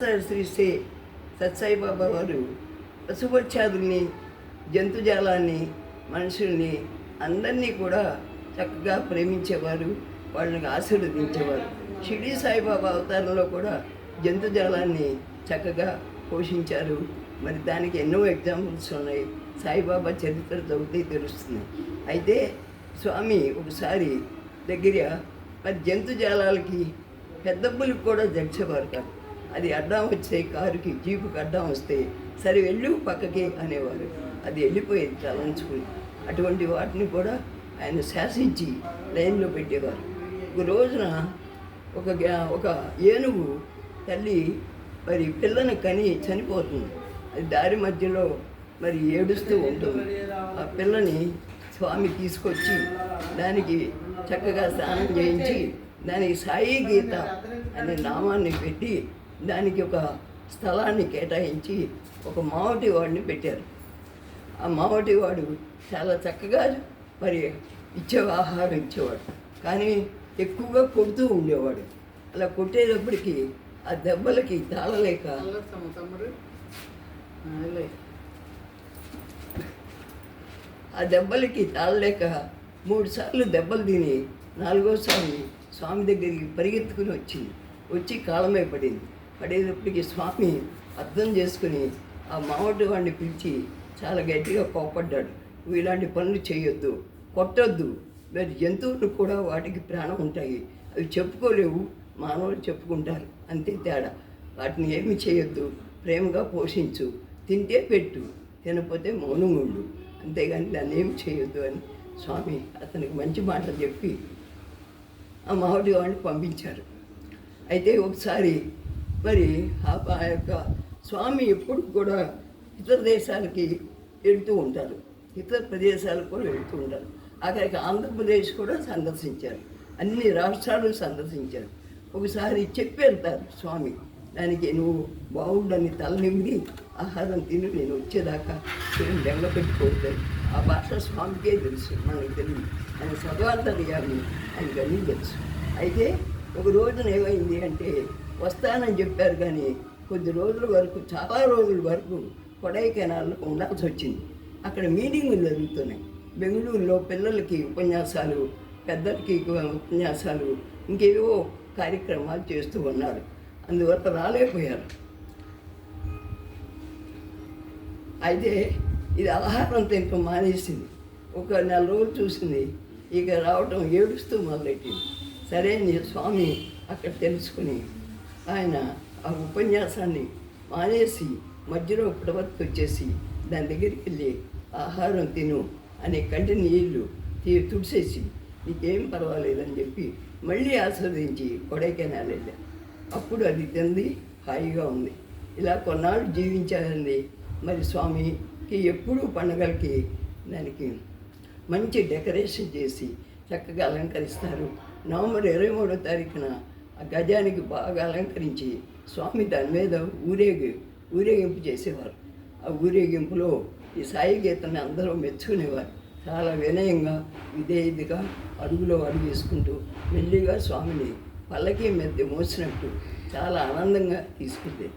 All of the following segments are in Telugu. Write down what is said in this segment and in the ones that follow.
శ్రీ శ్రీ సత్సాయిబాబా వారు పశుపక్షాదుల్ని జంతుజాలాన్ని మనుషుల్ని అందరినీ కూడా చక్కగా ప్రేమించేవారు, వాళ్ళని ఆశీర్వదించేవారు. షిరిడి సాయిబాబా అవతారంలో కూడా జంతుజాలాన్ని చక్కగా పోషించారు. మరి దానికి ఎన్నో ఎగ్జాంపుల్స్ ఉన్నాయి. సాయిబాబా చరిత్ర చదివితే తెలుస్తుంది. అయితే స్వామి ఒకసారి దగ్గర మరి జంతుజాలాలకి పెద్దబ్బులకు కూడా జడిచేవారు కాదు. అది అడ్డం వచ్చే కారుకి జీపుకి అడ్డం వస్తే సరే వెళ్ళు పక్కకి అనేవారు. అది వెళ్ళిపోయేది తలంచుకుని. అటువంటి వాటిని కూడా ఆయన శాసించి లైన్లో పెట్టేవారు. ఒక రోజున ఒక ఏనుగు తల్లి మరి పిల్లని కని చనిపోతుంది. అది దారి మధ్యలో మరి ఏడుస్తూ ఉంటుంది. ఆ పిల్లని స్వామి తీసుకొచ్చి దానికి చక్కగా స్నానం చేయించి దానికి సాయి గీత అనే నామాన్ని పెట్టి దానికి ఒక స్థలాన్ని కేటాయించి ఒక మావటి వాడిని పెట్టారు. ఆ మావటి వాడు చాలా చక్కగా మరి ఆహారం ఇచ్చేవాడు, కానీ ఎక్కువగా కొడుతూ ఉండేవాడు. అలా కొట్టేటప్పటికి ఆ దెబ్బలకి తాళలేక మూడు సార్లు దెబ్బలు తిని నాలుగోసారి స్వామి దగ్గరికి పరిగెత్తుకుని వచ్చి కాళ్ళమే పడేటప్పటికి స్వామి అర్థం చేసుకుని ఆ మావటి వాడిని పిలిచి చాలా గట్టిగా కోపడ్డాడు. నువ్వు ఇలాంటి పనులు చేయొద్దు, కొట్టొద్దు. మరి జంతువులు కూడా వాటికి ప్రాణం ఉంటాయి, అవి చెప్పుకోలేవు, మానవులు చెప్పుకుంటారు, అంతే తేడా. వాటిని ఏమి చేయొద్దు, ప్రేమగా పోషించు, తింటే పెట్టు, తినకపోతే మౌనంగా ఉండు, అంతేగాని దాన్ని ఏమి చేయొద్దు అని స్వామి అతనికి మంచి మాటలు చెప్పి ఆ మావటి వాడిని పంపించారు. అయితే ఒకసారి మరి ఆ యొక్క స్వామి ఎప్పుడు కూడా ఇతర దేశాలకి వెళ్తూ ఉంటారు, ఇతర ప్రదేశాలకు కూడా వెళ్తూ ఉంటారు. అక్కడికి ఆంధ్రప్రదేశ్ కూడా సందర్శించారు, అన్ని రాష్ట్రాలు సందర్శించారు. ఒకసారి చెప్పి వెళ్తారు స్వామి, దానికి నువ్వు బాగుండని తలనిమ్మి ఆహారం తిని నేను వచ్చేదాకా నేను బెంగ పెట్టుకోవద్దని. ఆ భాష స్వామికే తెలుసు, మనకు తెలియదు. ఆయన సర్వాంతర్యాన్ని ఆయనకు అన్నీ తెలుసు. అయితే ఒక రోజున ఏమైంది అంటే వస్తానని చెప్పారు, కానీ కొద్ది రోజుల వరకు, చాలా రోజుల వరకు కొడైకెనాల్లో ఉండాల్సి వచ్చింది. అక్కడ మీటింగులు జరుగుతున్నాయి. బెంగళూరులో పిల్లలకి ఉపన్యాసాలు, పెద్దలకి ఉపన్యాసాలు, ఇంకేవో కార్యక్రమాలు చేస్తూ ఉన్నారు. అందువల్ల రాలేకపోయారు. అయితే ఇది ఆహారం తినటం మానేసింది. ఒక నెల రోజులు చూసింది, ఇక రావటం ఏడుస్తూ మొదలెట్టింది. సరే నీ స్వామి అక్కడ తెలుసుకుని ఆయన ఆ ఉపన్యాసాన్ని మానేసి మధ్యలో ప్రవర్తి వచ్చేసి దాని దగ్గరికి వెళ్ళి ఆహారం తిను అనే కంటి నీళ్ళు తుడిసేసి నీకేం పర్వాలేదని చెప్పి మళ్ళీ ఆస్వాదించి కొడైకెనాల్ వెళ్ళాను. అప్పుడు అది తింది, హాయిగా ఉంది. ఇలా కొన్నాళ్ళు జీవించాలని. మరి స్వామికి ఎప్పుడూ పండగలకి దానికి మంచి డెకరేషన్ చేసి చక్కగా అలంకరిస్తారు. నవంబర్ 23వ తారీఖున ఆ గజానికి బాగా అలంకరించి స్వామి దాని మీద ఊరేగింపు చేసేవారు. ఆ ఊరేగింపులో ఈ సాయి గీతని అందరూ మెచ్చుకునేవారు. చాలా వినయంగా విధేయతగా అడుగులో అడుగు వేసుకుంటూ మెల్లిగా స్వామిని పల్లకి మీద మోసినట్టు చాలా ఆనందంగా తీసుకుంది.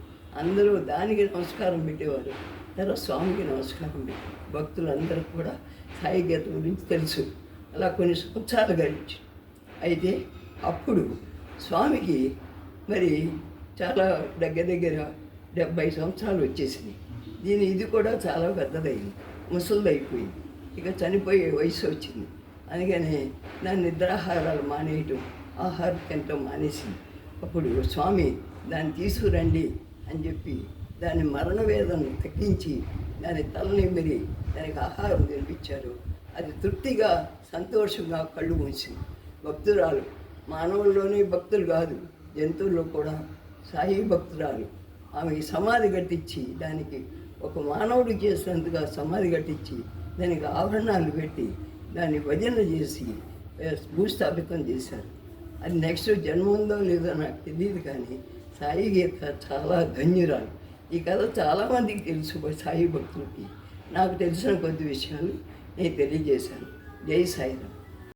అందరూ దానికి నమస్కారం పెట్టేవారు, తర్వాత స్వామికి నమస్కారం పెట్టి. భక్తులందరూ కూడా సాయి గీత గురించి తెలుసు. అలా కొన్ని సంవత్సరాలు గడిచి అయితే అప్పుడు స్వామికి మరి చాలా దగ్గర 70 సంవత్సరాలు వచ్చేసింది. ఇది కూడా చాలా పెద్దదైంది, ముసలిదైపోయింది. ఇక చనిపోయే వయసు వచ్చింది. అందుకని దాని నిద్రాహారాలు మానేయటం, ఆహారం తినటం మానేసింది. అప్పుడు స్వామి దాన్ని తీసుకురండి అని చెప్పి దాని మరణ వేదనను తగ్గించి దాని తలనిమిరి దానికి ఆహారం తినిపించారు. అది తృప్తిగా సంతోషంగా కళ్ళు మూసింది. భక్తురాలు, మానవుల్లోనే భక్తులు కాదు, జంతువుల్లో కూడా సాయి భక్తురాలు. ఆమెకి సమాధి కట్టించి దానికి ఒక మానవుడు చేసినందుగా సమాధి కట్టించి దానికి ఆభరణాలు పెట్టి దాన్ని భజన చేసి భూస్థాపితం చేశారు. అది నెక్స్ట్ జన్మ ఉందో లేదో నాకు తెలియదు, కానీ సాయి గీత చాలా ధన్యురాలు. ఈ కథ చాలామందికి తెలుసు, సాయి భక్తులకి. నాకు తెలిసిన కొద్ది విషయాలు నేను తెలియజేశాను. జై సాయిరామ్.